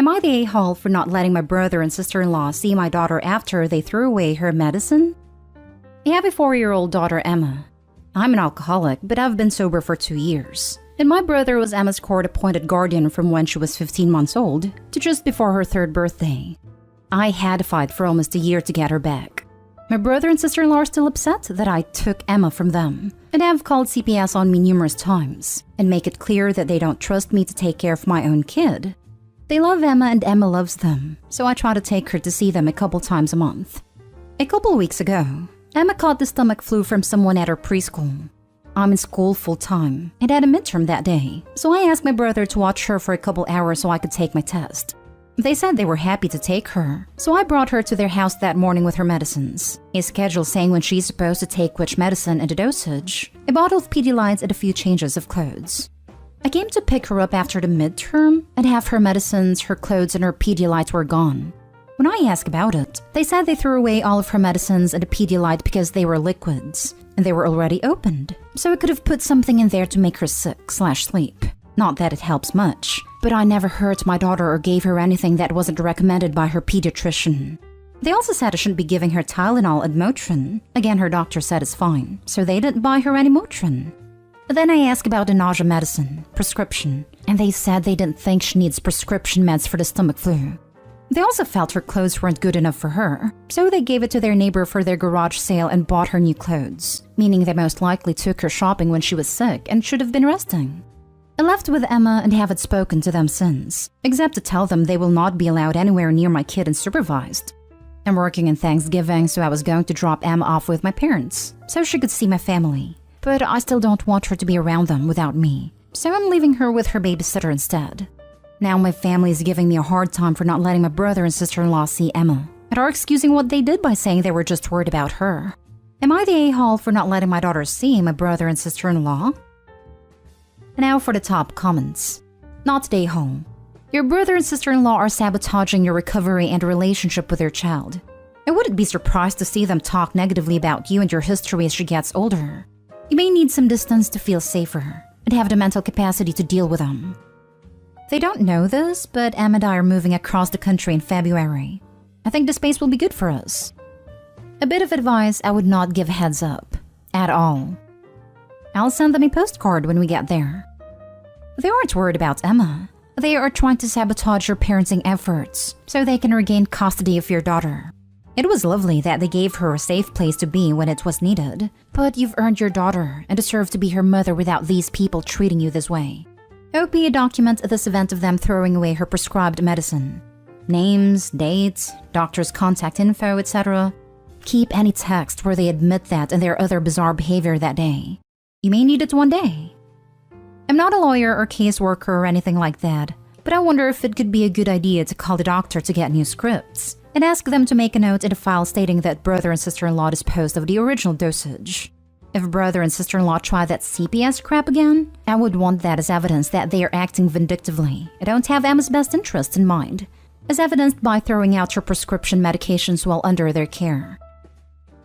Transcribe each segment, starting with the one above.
Am I the a-hole for not letting my brother and sister-in-law see my daughter after they threw away her medicine? I have a 4-year-old daughter, Emma. I'm an alcoholic, but I've been sober for 2 years. And my brother was Emma's court-appointed guardian from when she was 15 months old to just before her 3rd birthday. I had to fight for almost a year to get her back. My brother and sister-in-law are still upset that I took Emma from them and have called CPS on me numerous times and make it clear that they don't trust me to take care of my own kid. They love Emma and Emma loves them, so I try to take her to see them a couple times a month. A couple weeks ago, Emma caught the stomach flu from someone at her preschool. I'm in school full-time and had a midterm that day, so I asked my brother to watch her for a couple hours so I could take my test. They said they were happy to take her, so I brought her to their house that morning with her medicines, a schedule saying when she's supposed to take which medicine and the dosage, a bottle of Pedialyte and a few changes of clothes. I came to pick her up after the midterm, and half her medicines, her clothes, and her Pedialyte were gone. When I asked about it, they said they threw away all of her medicines and the Pedialyte because they were liquids, and they were already opened, so I could have put something in there to make her sick/sleep. Not that it helps much, but I never hurt my daughter or gave her anything that wasn't recommended by her pediatrician. They also said I shouldn't be giving her Tylenol and Motrin. Again, her doctor said it's fine, so they didn't buy her any Motrin. Then I asked about the nausea medicine, prescription, and they said they didn't think she needs prescription meds for the stomach flu. They also felt her clothes weren't good enough for her, so they gave it to their neighbor for their garage sale and bought her new clothes, meaning they most likely took her shopping when she was sick and should have been resting. I left with Emma and haven't spoken to them since, except to tell them they will not be allowed anywhere near my kid unsupervised. I'm working in Thanksgiving, so I was going to drop Emma off with my parents, so she could see my family. But I still don't want her to be around them without me, so I'm leaving her with her babysitter instead. Now my family is giving me a hard time for not letting my brother and sister-in-law see Emma, and are excusing what they did by saying they were just worried about her. Am I the a-hole for not letting my daughter see my brother and sister-in-law? Now for the top comments. Not the a-hole. Your brother and sister-in-law are sabotaging your recovery and relationship with your child. I wouldn't be surprised to see them talk negatively about you and your history as she gets older. You may need some distance to feel safer and have the mental capacity to deal with them. They don't know this, but Em and I are moving across the country in February. I think the space will be good for us. A bit of advice: I would not give heads up. At all. I'll send them a postcard when we get there. They aren't worried about Emma. They are trying to sabotage your parenting efforts so they can regain custody of your daughter. It was lovely that they gave her a safe place to be when it was needed, but you've earned your daughter and deserve to be her mother without these people treating you this way. OP documents this event of them throwing away her prescribed medicine. Names, dates, doctor's contact info, etc. Keep any text where they admit that and their other bizarre behavior that day. You may need it one day. I'm not a lawyer or caseworker or anything like that, but I wonder if it could be a good idea to call the doctor to get new scripts and ask them to make a note in the file stating that brother and sister-in-law disposed of the original dosage. If brother and sister-in-law try that CPS crap again, I would want that as evidence that they are acting vindictively and don't have Emma's best interests in mind, as evidenced by throwing out her prescription medications while under their care.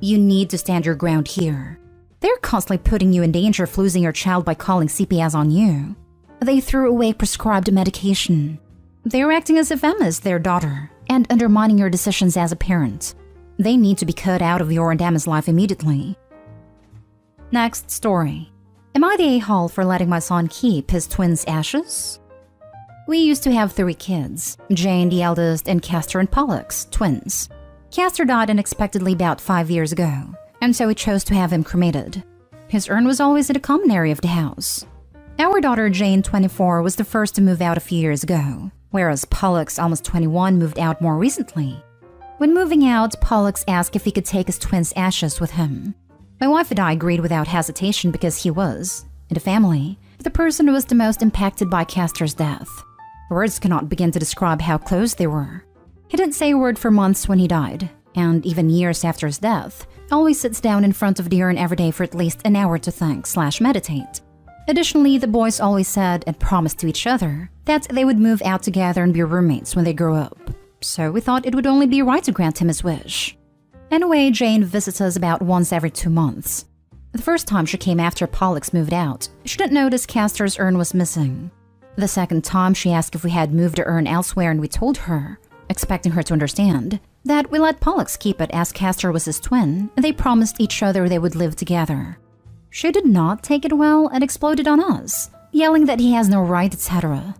You need to stand your ground here. They're constantly putting you in danger of losing your child by calling CPS on you. They threw away prescribed medication. They're acting as if Emma is their daughter and undermining your decisions as a parent. They need to be cut out of your and Emma's life immediately. Next story. Am I the a-hole for letting my son keep his twins' ashes? We used to have 3 kids, Jane the eldest and Castor and Pollux, twins. Castor died unexpectedly about 5 years ago, and so we chose to have him cremated. His urn was always in the common area of the house. Our daughter Jane, 24, was the first to move out a few years ago, whereas Pollux, almost 21, moved out more recently. When moving out, Pollux asked if he could take his twins' ashes with him. My wife and I agreed without hesitation because he was, in the family, the person who was the most impacted by Castor's death. Words cannot begin to describe how close they were. He didn't say a word for months when he died, and even years after his death, always sits down in front of the urn every day for at least an hour to think/meditate. Additionally, the boys always said and promised to each other that they would move out together and be roommates when they grow up. So we thought it would only be right to grant him his wish. Anyway, Jane visits us about once every 2 months. The first time she came after Pollux moved out, she didn't notice Castor's urn was missing. The second time she asked if we had moved to earn elsewhere and we told her, expecting her to understand, that we let Pollux keep it as Castor was his twin and they promised each other they would live together. She did not take it well and exploded on us, yelling that he has no right, etc.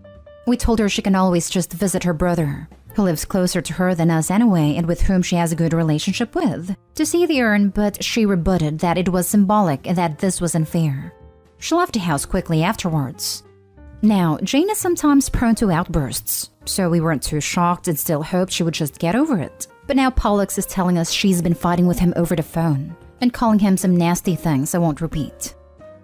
We told her she can always just visit her brother, who lives closer to her than us anyway and with whom she has a good relationship with, to see the urn, but she rebutted that it was symbolic and that this was unfair. She left the house quickly afterwards. Now, Jane is sometimes prone to outbursts, so we weren't too shocked and still hoped she would just get over it. But now Pollux is telling us she's been fighting with him over the phone and calling him some nasty things I won't repeat.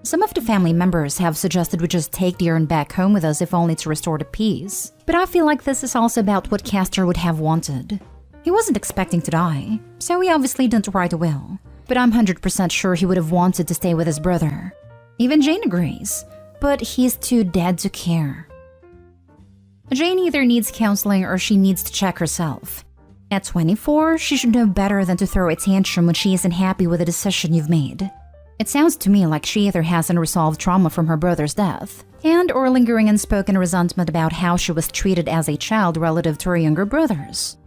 Some of the family members have suggested we just take the urn back home with us if only to restore the peace. But I feel like this is also about what Castor would have wanted. He wasn't expecting to die, so he obviously didn't write a will. But I'm 100% sure he would have wanted to stay with his brother. Even Jane agrees, but he's too dead to care. Jane either needs counseling or she needs to check herself. At 24, she should know better than to throw a tantrum when she isn't happy with the decision you've made. It sounds to me like she either has unresolved trauma from her brother's death, and or lingering unspoken resentment about how she was treated as a child relative to her younger brothers.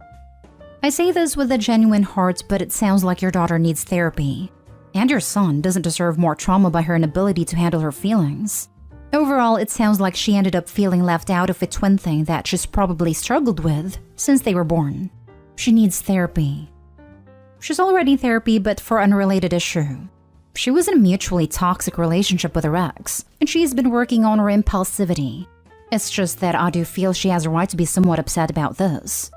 I say this with a genuine heart, but it sounds like your daughter needs therapy. And your son doesn't deserve more trauma by her inability to handle her feelings. Overall, it sounds like she ended up feeling left out of a twin thing that she's probably struggled with since they were born. She needs therapy. She's already in therapy, but for an unrelated issue. She was in a mutually toxic relationship with her ex, and she's been working on her impulsivity. It's just that I do feel she has a right to be somewhat upset about this.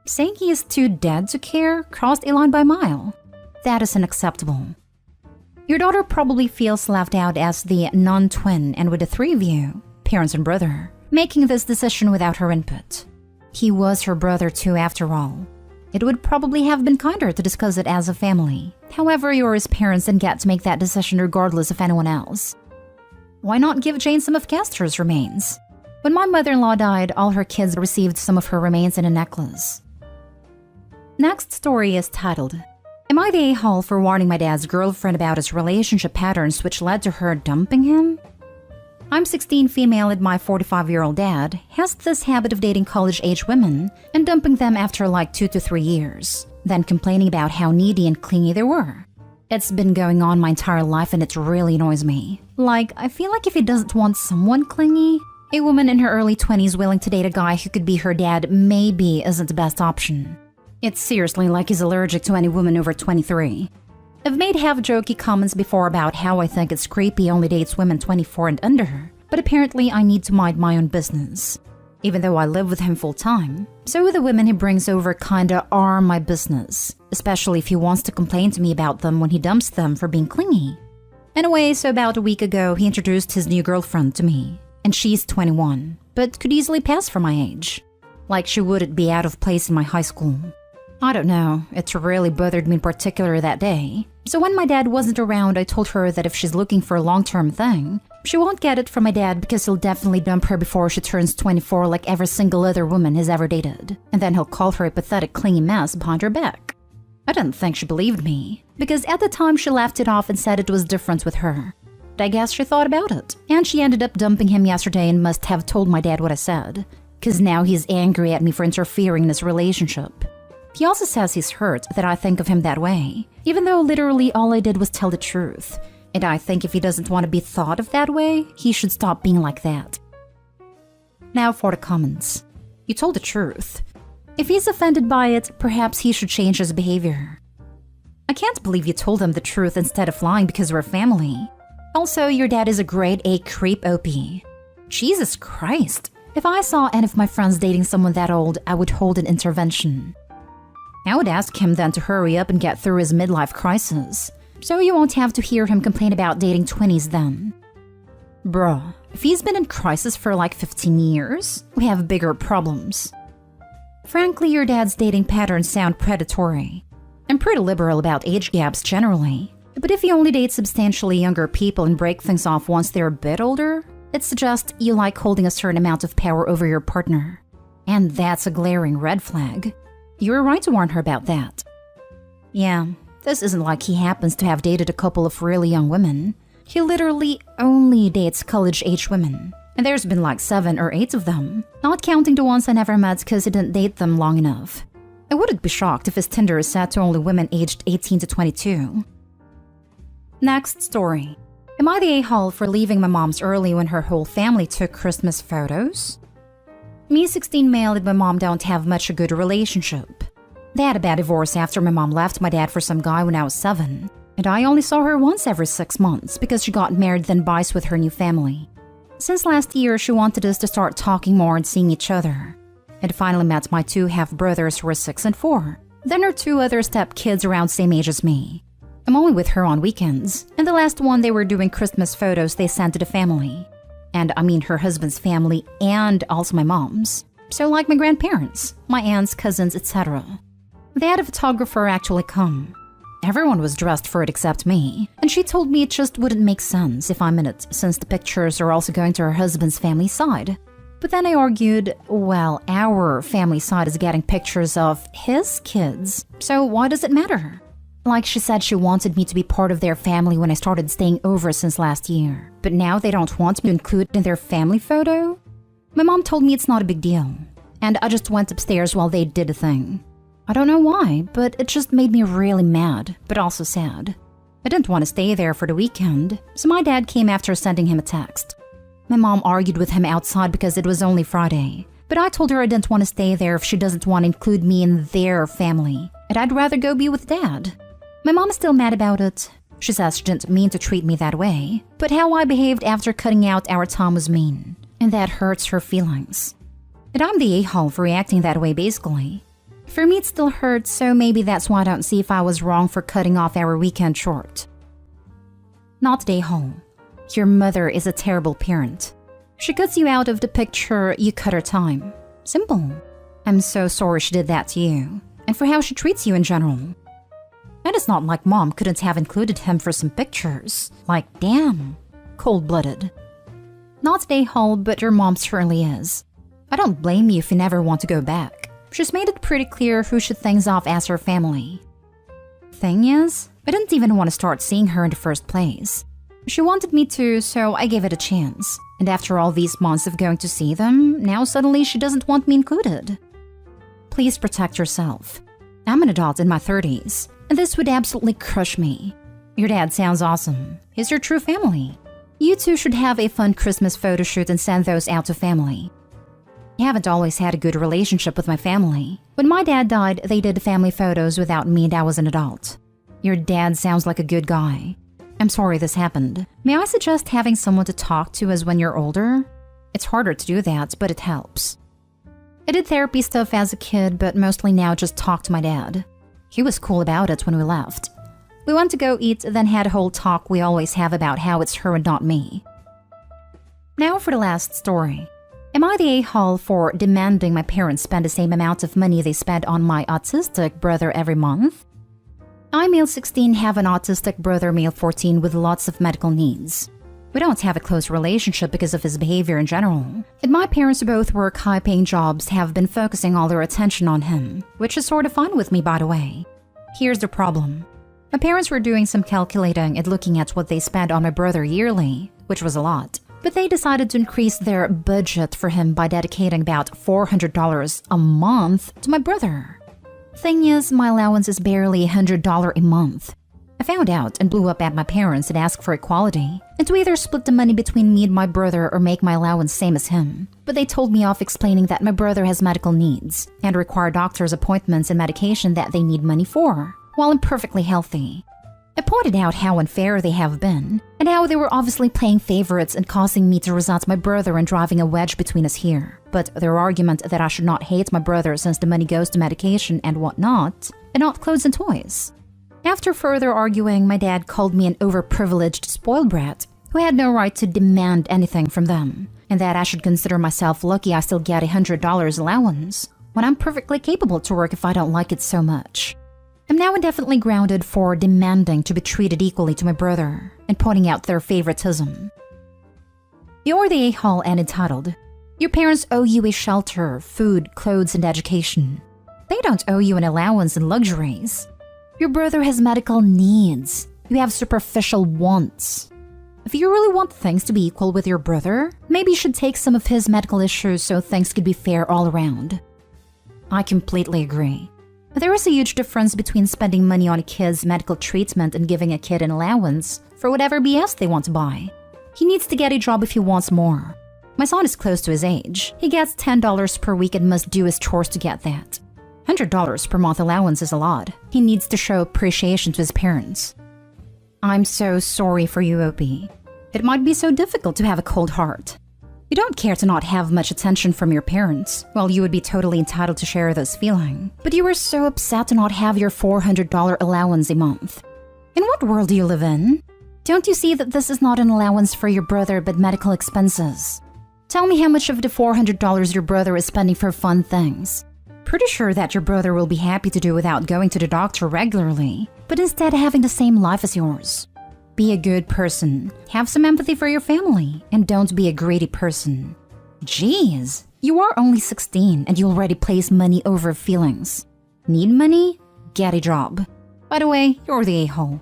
Saying he is too dead to care crossed a line by a mile. That is unacceptable. Your daughter probably feels left out as the non-twin and with the three of you, parents and brother, making this decision without her input. He was her brother too after all. It would probably have been kinder to discuss it as a family. However, you're his parents and get to make that decision regardless of anyone else. Why not give Jane some of Castor's remains? When my mother-in-law died, all her kids received some of her remains in a necklace. Next story is titled, Am I the a-hole for warning my dad's girlfriend about his relationship patterns which led to her dumping him? I'm 16 female and my 45-year-old dad has this habit of dating college-age women and dumping them after like 2 to 3 years, then complaining about how needy and clingy they were. It's been going on my entire life and it really annoys me. Like, I feel like if he doesn't want someone clingy, a woman in her early 20s willing to date a guy who could be her dad maybe isn't the best option. It's seriously like he's allergic to any woman over 23. I've made half-jokey comments before about how I think it's creepy he only dates women 24 and under, but apparently I need to mind my own business. Even though I live with him full-time, so the women he brings over kinda are my business, especially if he wants to complain to me about them when he dumps them for being clingy. Anyway, so about a week ago, he introduced his new girlfriend to me, and she's 21, but could easily pass for my age. Like she wouldn't be out of place in my high school. I don't know, it really bothered me in particular that day. So when my dad wasn't around, I told her that if she's looking for a long-term thing, she won't get it from my dad because he'll definitely dump her before she turns 24 like every single other woman he's ever dated. And then he'll call her a pathetic clingy mess behind her back. I didn't think she believed me, because at the time she laughed it off and said it was different with her. But I guess she thought about it, and she ended up dumping him yesterday and must have told my dad what I said, because now he's angry at me for interfering in his relationship. He also says he's hurt that I think of him that way, even though literally all I did was tell the truth. And I think if he doesn't want to be thought of that way, he should stop being like that. Now for the comments. You told the truth. If he's offended by it, perhaps he should change his behavior. I can't believe you told him the truth instead of lying because we're family. Also, your dad is a grade A creep OP. Jesus Christ. If I saw any of my friends dating someone that old, I would hold an intervention. I would ask him then to hurry up and get through his midlife crisis, so you won't have to hear him complain about dating 20s then. Bruh, if he's been in crisis for like 15 years, we have bigger problems. Frankly, your dad's dating patterns sound predatory. I'm pretty liberal about age gaps generally, but if you only date substantially younger people and break things off once they're a bit older, it suggests you like holding a certain amount of power over your partner. And that's a glaring red flag. You were right to warn her about that. Yeah, this isn't like he happens to have dated a couple of really young women. He literally only dates college-age women, And there's been like 7 or 8 of them, not counting the ones I never met because I didn't date them long enough. I wouldn't be shocked if his Tinder is set to only women aged 18 to 22. Next story. Am I the a-hole for leaving my mom's early when her whole family took Christmas photos? Me, 16 male, and my mom don't have much a good relationship. They had a bad divorce after my mom left my dad for some guy when I was 7. And I only saw her once every 6 months because she got married then buys with her new family. Since last year, she wanted us to start talking more and seeing each other. And finally met my 2 half-brothers who were 6 and 4. Then her 2 other step-kids around same age as me. I'm only with her on weekends. And the last one, they were doing Christmas photos they sent to the family. And I mean her husband's family and also my mom's. So like my grandparents, my aunts, cousins, etc. They had a photographer actually come. Everyone was dressed for it except me, and she told me it just wouldn't make sense if I'm in it since the pictures are also going to her husband's family side. But then I argued, well, our family side is getting pictures of his kids, so why does it matter? Like she said she wanted me to be part of their family when I started staying over since last year, but now they don't want me to include it in their family photo? My mom told me it's not a big deal, and I just went upstairs while they did a thing. I don't know why, but it just made me really mad, but also sad. I didn't want to stay there for the weekend, so my dad came after sending him a text. My mom argued with him outside because it was only Friday, but I told her I didn't want to stay there if she doesn't want to include me in their family, and I'd rather go be with Dad. My mom is still mad about it. She says she didn't mean to treat me that way, but how I behaved after cutting out our time was mean, and that hurts her feelings. And I'm the a-hole for reacting that way basically. For me, it still hurts, so maybe that's why I don't see if I was wrong for cutting off our weekend short. Not the a-hole. Your mother is a terrible parent. She cuts you out of the picture, you cut her time. Simple. I'm so sorry she did that to you, and for how she treats you in general. And it's not like Mom couldn't have included him for some pictures. Like, damn. Cold-blooded. Not the a-hole, but your mom certainly is. I don't blame you if you never want to go back. She's made it pretty clear who should things off as her family. Thing is, I didn't even want to start seeing her in the first place. She wanted me to, so I gave it a chance. And after all these months of going to see them, now suddenly she doesn't want me included. Please protect yourself. I'm an adult in my 30s, and this would absolutely crush me. Your dad sounds awesome. He's your true family. You two should have a fun Christmas photo shoot and send those out to family. I haven't always had a good relationship with my family. When my dad died, they did family photos without me and I was an adult. Your dad sounds like a good guy. I'm sorry this happened. May I suggest having someone to talk to as when you're older? It's harder to do that, but it helps. I did therapy stuff as a kid, but mostly now just talk to my dad. He was cool about it when we left. We went to go eat, then had a whole talk we always have about how it's her and not me. Now for the last story. Am I the a-hole for demanding my parents spend the same amount of money they spend on my autistic brother every month? I, male 16, have an autistic brother, male 14, with lots of medical needs. We don't have a close relationship because of his behavior in general. And my parents both work high-paying jobs, have been focusing all their attention on him, which is sort of fine with me, by the way. Here's the problem. My parents were doing some calculating and looking at what they spent on my brother yearly, which was a lot. But they decided to increase their budget for him by dedicating about $400 a month to my brother. Thing is, my allowance is barely $100 a month. I found out and blew up at my parents and asked for equality, and to either split the money between me and my brother or make my allowance same as him. But they told me off explaining that my brother has medical needs and require doctor's appointments and medication that they need money for, while I'm perfectly healthy. I pointed out how unfair they have been, and how they were obviously playing favorites and causing me to resent my brother and driving a wedge between us here. But their argument that I should not hate my brother since the money goes to medication and whatnot, and not clothes and toys. After further arguing, my dad called me an overprivileged spoiled brat who had no right to demand anything from them, and that I should consider myself lucky I still get $100 allowance, when I'm perfectly capable to work if I don't like it so much. I'm now indefinitely grounded for demanding to be treated equally to my brother and pointing out their favoritism. You're the a-hole and entitled. Your parents owe you a shelter, food, clothes, and education. They don't owe you an allowance and luxuries. Your brother has medical needs. You have superficial wants. If you really want things to be equal with your brother, maybe you should take some of his medical issues so things could be fair all around. I completely agree. There is a huge difference between spending money on a kid's medical treatment and giving a kid an allowance for whatever BS they want to buy. He needs to get a job if he wants more. My son is close to his age. He gets $10 per week and must do his chores to get that. $100 per month allowance is a lot. He needs to show appreciation to his parents. I'm so sorry for you, Opie. It might be so difficult to have a cold heart. You don't care to not have much attention from your parents. Well, you would be totally entitled to share this feeling. But you were so upset to not have your $400 allowance a month. In what world do you live in? Don't you see that this is not an allowance for your brother but medical expenses? Tell me how much of the $400 your brother is spending for fun things. Pretty sure that your brother will be happy to do without going to the doctor regularly, but instead having the same life as yours. Be a good person, have some empathy for your family, and don't be a greedy person. Jeez, you are only 16 and you already place money over feelings. Need money? Get a job. By the way, you're the a-hole.